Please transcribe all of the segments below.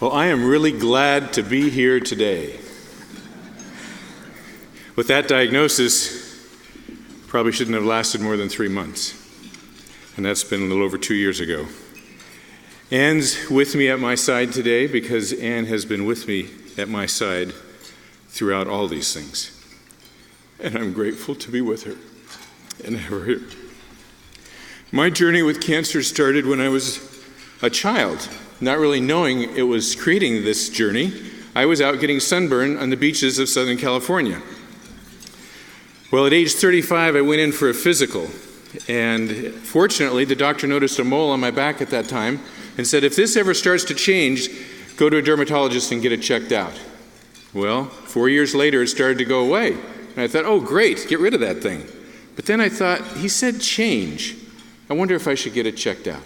Well, I am really glad to be here today. With that diagnosis, probably shouldn't have lasted more than 3 months. And that's been a little over 2 years ago. Anne's with me at my side today because Anne has been with me at my side throughout all these things. And I'm grateful to be with her and have her here. My journey with cancer started when I was a child. Not really knowing it was creating this journey, I was out getting sunburn on the beaches of Southern California. Well, at age 35, I went in for a physical, and fortunately, the doctor noticed a mole on my back at that time and said, if this ever starts to change, go to a dermatologist and get it checked out. Well, 4 years later, it started to go away, and I thought, oh, great, get rid of that thing. But then I thought, he said change. I wonder if I should get it checked out.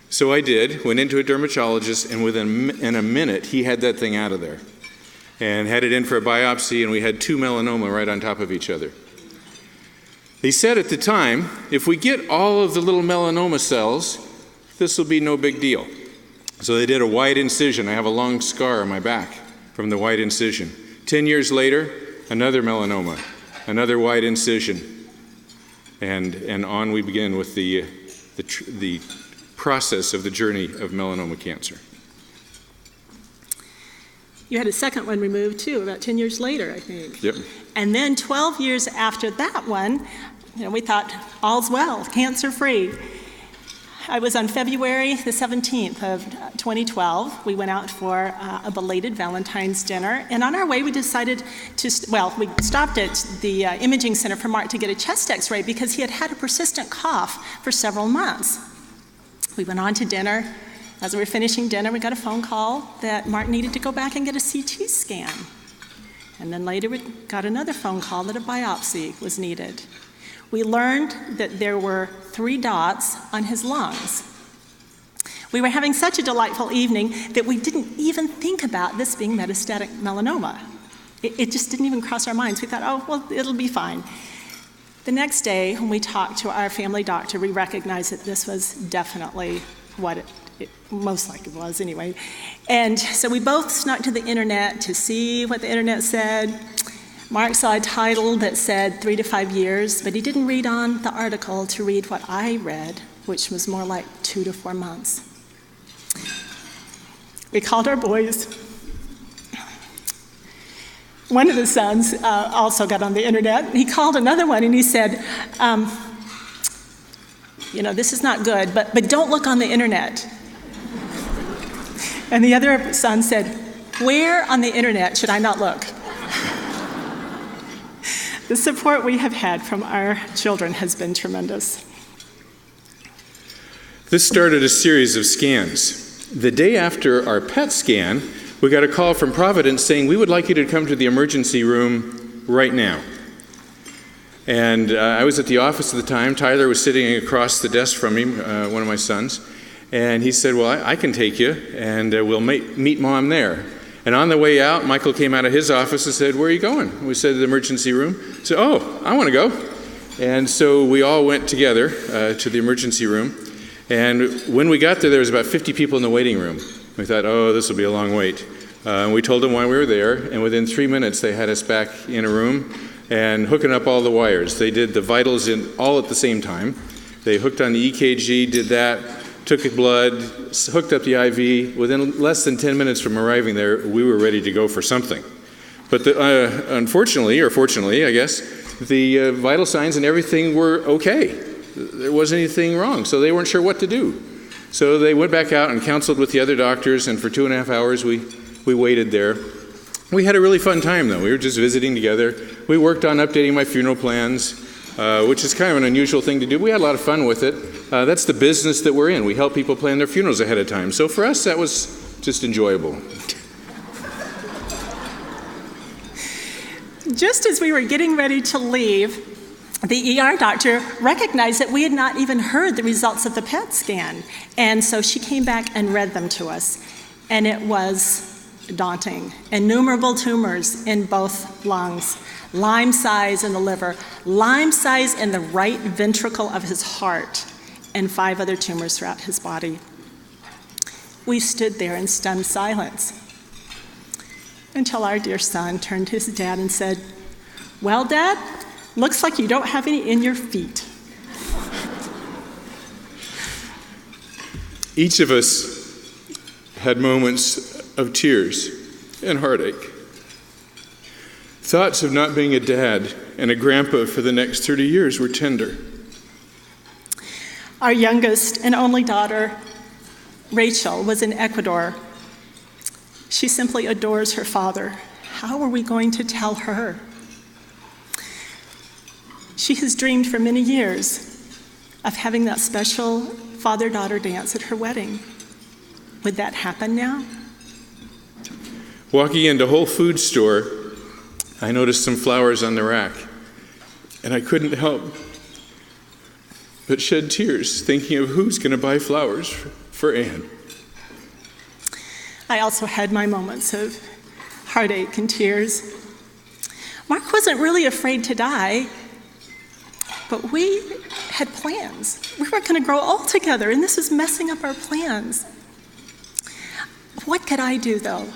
So I did, went into a dermatologist, and within a minute, he had that thing out of there and had it in for a biopsy, and we had 2 melanoma right on top of each other. He said at the time, if we get all of the little melanoma cells, this will be no big deal. So they did a wide incision. I have a long scar on my back from the wide incision. 10 years later, another melanoma, another wide incision, and on we begin with the process of the journey of melanoma cancer. You had a second one removed too, about 10 years later, I think. Yep. And then 12 years after that one, we thought, all's well, cancer-free. I was on February the 17th of 2012. We went out for a belated Valentine's dinner, and on our way we decided to, we stopped at the imaging center for Mark to get a chest x-ray because he had had a persistent cough for several months. We went on to dinner. As we were finishing dinner, we got a phone call that Mark needed to go back and get a CT scan. And then later we got another phone call that a biopsy was needed. We learned that there were 3 dots on his lungs. We were having such a delightful evening that we didn't even think about this being metastatic melanoma. It just didn't even cross our minds. We thought, oh, well, it'll be fine. The next day, when we talked to our family doctor, we recognized that this was definitely what it most likely was anyway. And so we both snuck to the internet to see what the internet said. Mark saw a title that said 3 to 5 years, but he didn't read on the article to read what I read, which was more like 2 to 4 months. We called our boys. One of the sons also got on the internet. He called another one and he said, this is not good, but don't look on the internet. And the other son said, where on the internet should I not look? The support we have had from our children has been tremendous. This started a series of scans. The day after our PET scan, we got a call from Providence saying, we would like you to come to the emergency room right now. And I was at the office at the time. Tyler was sitting across the desk from me, one of my sons. And he said, well, I can take you, and we'll meet Mom there. And on the way out, Michael came out of his office and said, where are you going? We said, to the emergency room. I said, oh, I want to go. And so we all went together to the emergency room. And when we got there, there was about 50 people in the waiting room. We thought, oh, this will be a long wait. And we told them why we were there, and within 3 minutes, they had us back in a room and hooking up all the wires. They did the vitals all at the same time. They hooked on the EKG, did that, took blood, hooked up the IV. Within less than 10 minutes from arriving there, we were ready to go for something. But unfortunately, or fortunately, I guess, the vital signs and everything were okay. There wasn't anything wrong, so they weren't sure what to do. So they went back out and counseled with the other doctors, and for 2.5 hours we waited there. We had a really fun time, though. We were just visiting together. We worked on updating my funeral plans, which is kind of an unusual thing to do. We had a lot of fun with it. That's the business that we're in. We help people plan their funerals ahead of time. So for us, that was just enjoyable. Just as we were getting ready to leave, the ER doctor recognized that we had not even heard the results of the PET scan. And so she came back and read them to us. And it was daunting. Innumerable tumors in both lungs, Lyme size in the liver, Lyme size in the right ventricle of his heart, and 5 other tumors throughout his body. We stood there in stunned silence until our dear son turned to his dad and said, "Well, Dad, looks like you don't have any in your feet." Each of us had moments of tears and heartache. Thoughts of not being a dad and a grandpa for the next 30 years were tender. Our youngest and only daughter, Rachel, was in Ecuador. She simply adores her father. How are we going to tell her? She has dreamed for many years of having that special father-daughter dance at her wedding. Would that happen now? Walking into Whole Foods store, I noticed some flowers on the rack, and I couldn't help but shed tears thinking of who's going to buy flowers for Anne. I also had my moments of heartache and tears. Mark wasn't really afraid to die, but we had plans. We were going to grow old together, and this was messing up our plans. What could I do, though?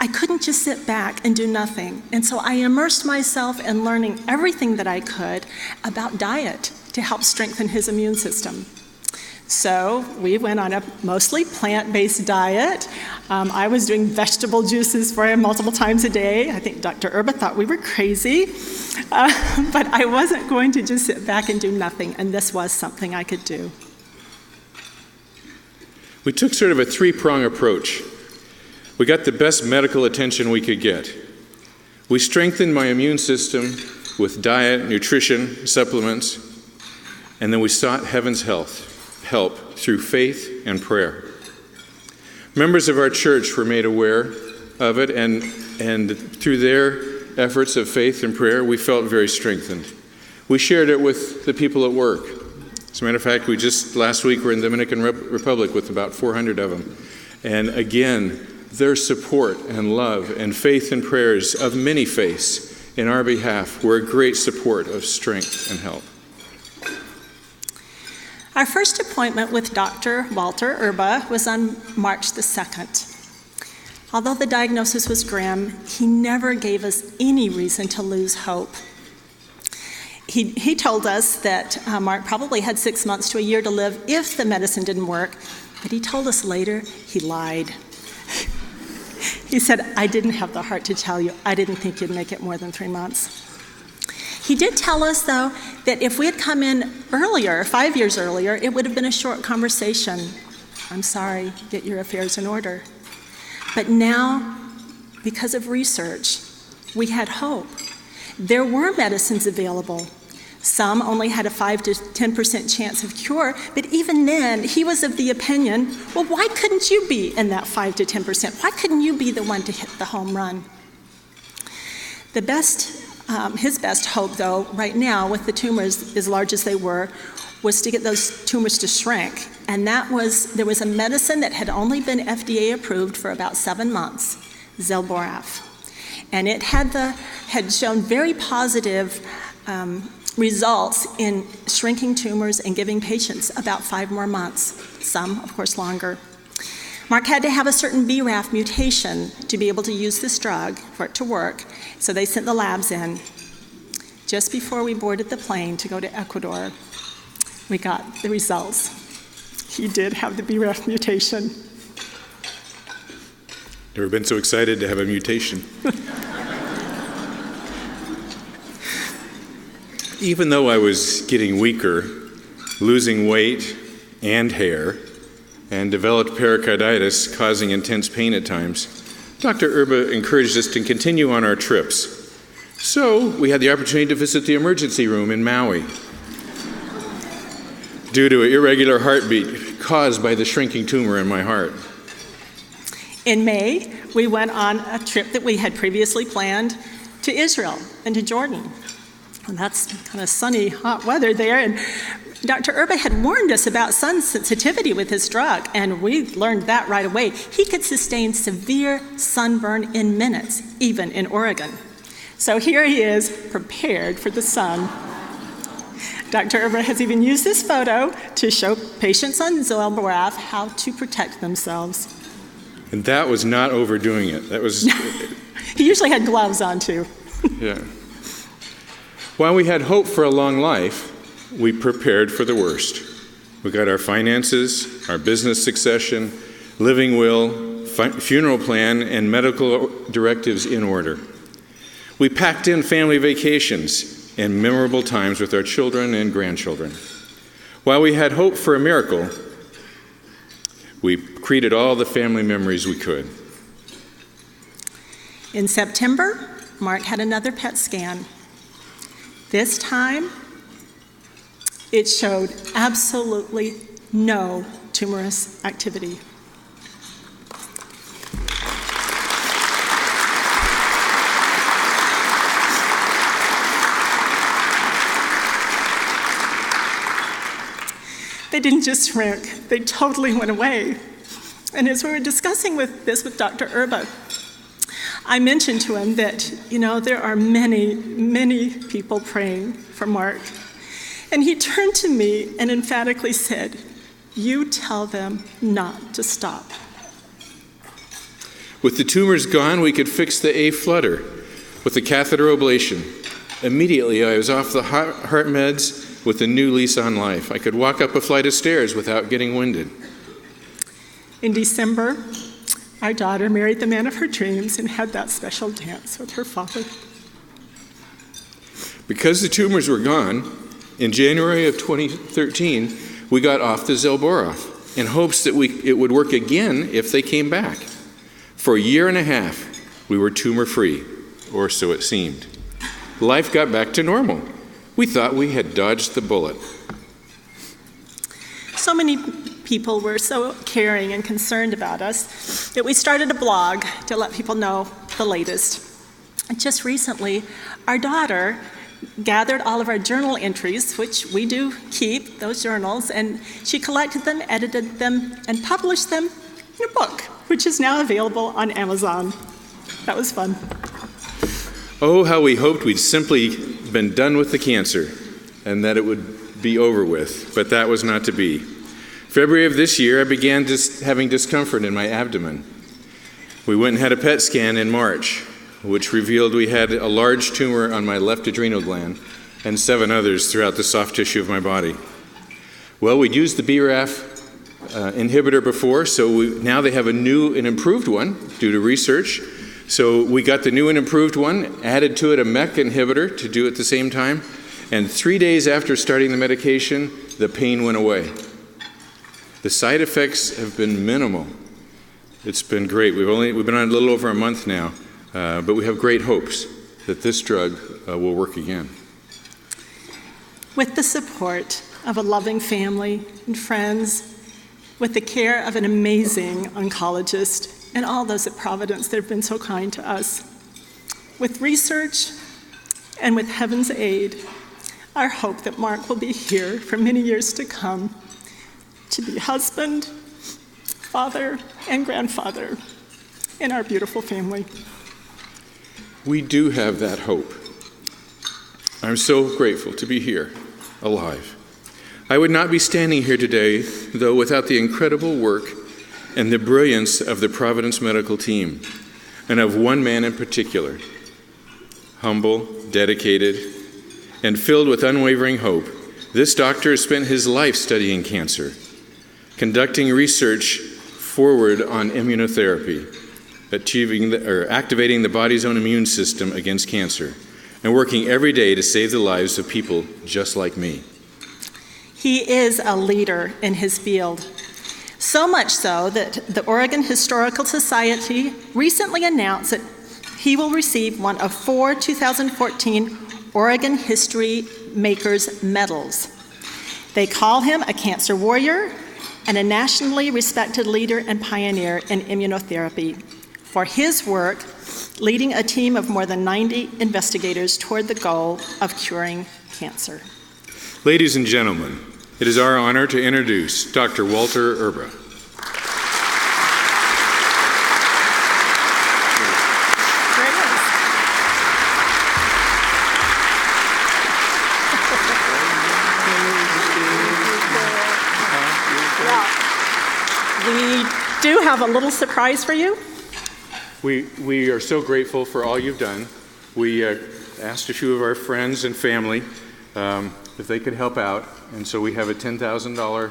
I couldn't just sit back and do nothing, and so I immersed myself in learning everything that I could about diet to help strengthen his immune system. So we went on a mostly plant-based diet. I was doing vegetable juices for him multiple times a day. I think Dr. Erba thought we were crazy, but I wasn't going to just sit back and do nothing, and this was something I could do. We took sort of a three-prong approach. We got the best medical attention we could get. We strengthened my immune system with diet, nutrition, supplements, and then we sought heaven's help through faith and prayer. Members of our church were made aware of it, and through their efforts of faith and prayer, we felt very strengthened. We shared it with the people at work. As a matter of fact, we just last week were in the Dominican Republic with about 400 of them. And again, their support and love and faith and prayers of many faiths in our behalf were a great support of strength and help. Our first appointment with Dr. Walter Erba was on March the 2nd. Although the diagnosis was grim, he never gave us any reason to lose hope. He told us that Mark probably had 6 months to a year to live if the medicine didn't work, but he told us later he lied. He said, "I didn't have the heart to tell you. I didn't think you'd make it more than 3 months." He did tell us, though, that if we had come in earlier, 5 years earlier, it would have been a short conversation. "I'm sorry, get your affairs in order." But now, because of research, we had hope. There were medicines available. Some only had a 5 to 10% chance of cure, but even then, he was of the opinion, well, why couldn't you be in that 5 to 10%? Why couldn't you be the one to hit the home run? His best hope, though, right now, with the tumors as large as they were, was to get those tumors to shrink. And there was a medicine that had only been FDA approved for about 7 months, Zelboraf. And it had shown very positive results in shrinking tumors and giving patients about 5 more months, some, of course, longer. Mark had to have a certain BRAF mutation to be able to use this drug for it to work, so they sent the labs in. Just before we boarded the plane to go to Ecuador, we got the results. He did have the BRAF mutation. Never been so excited to have a mutation. Even though I was getting weaker, losing weight and hair, and developed pericarditis, causing intense pain at times, Dr. Erba encouraged us to continue on our trips. So we had the opportunity to visit the emergency room in Maui due to an irregular heartbeat caused by the shrinking tumor in my heart. In May, we went on a trip that we had previously planned to Israel and to Jordan. And that's kind of sunny, hot weather there. And Dr. Erba had warned us about sun sensitivity with his drug, and we learned that right away. He could sustain severe sunburn in minutes, even in Oregon. So here he is, prepared for the sun. Dr. Erba has even used this photo to show patients on Zelboraf how to protect themselves. And that was not overdoing it. That was, He usually had gloves on, too. yeah. While we had hope for a long life, we prepared for the worst. We got our finances, our business succession, living will, funeral plan, and medical directives in order. We packed in family vacations and memorable times with our children and grandchildren. While we had hope for a miracle, we created all the family memories we could. In September, Mark had another PET scan. This time, it showed absolutely no tumorous activity. They didn't just shrink, they totally went away. And as we were discussing this with Dr. Erba, I mentioned to him that, there are many, many people praying for Mark. And he turned to me and emphatically said, "You tell them not to stop." With the tumors gone, we could fix the A flutter with the catheter ablation. Immediately, I was off the heart meds with a new lease on life. I could walk up a flight of stairs without getting winded. In December, our daughter married the man of her dreams and had that special dance with her father. Because the tumors were gone, in January of 2013, we got off the Zelboraf in hopes that it would work again if they came back. For a year and a half, we were tumor-free, or so it seemed. Life got back to normal. We thought we had dodged the bullet. So many people were so caring and concerned about us that we started a blog to let people know the latest. And just recently, our daughter gathered all of our journal entries, which we do keep, those journals, and she collected them, edited them, and published them in a book, which is now available on Amazon. That was fun. Oh, how we hoped we'd simply been done with the cancer and that it would be over with, but that was not to be. February of this year, I began having discomfort in my abdomen. We went and had a PET scan in March, which revealed we had a large tumor on my left adrenal gland and 7 others throughout the soft tissue of my body. Well, we'd used the BRAF inhibitor before, so now they have a new and improved one due to research. So we got the new and improved one, added to it a MEK inhibitor to do at the same time, and 3 days after starting the medication, the pain went away. The side effects have been minimal. It's been great. We've been on a little over a month now, but we have great hopes that this drug will work again. With the support of a loving family and friends, with the care of an amazing oncologist, and all those at Providence that have been so kind to us, with research and with heaven's aid, our hope that Mark will be here for many years to come to be husband, father, and grandfather in our beautiful family. We do have that hope. I'm so grateful to be here, alive. I would not be standing here today, though, without the incredible work and the brilliance of the Providence medical team, and of one man in particular. Humble, dedicated, and filled with unwavering hope, this doctor has spent his life studying cancer, conducting research forward on immunotherapy, activating the body's own immune system against cancer, and working every day to save the lives of people just like me. He is a leader in his field. So much so that the Oregon Historical Society recently announced that he will receive one of 4 2014 Oregon History Makers Medals. They call him a cancer warrior and a nationally respected leader and pioneer in immunotherapy for his work leading a team of more than 90 investigators toward the goal of curing cancer. Ladies and gentlemen, it is our honor to introduce Dr. Walter Erba. do have a little surprise for you. We are so grateful for all you've done. We asked a few of our friends and family if they could help out, and so we have a $10,000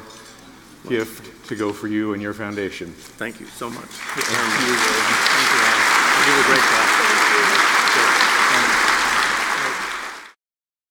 gift to go for you and your foundation. Thank you so much. Thank you. You did a great job.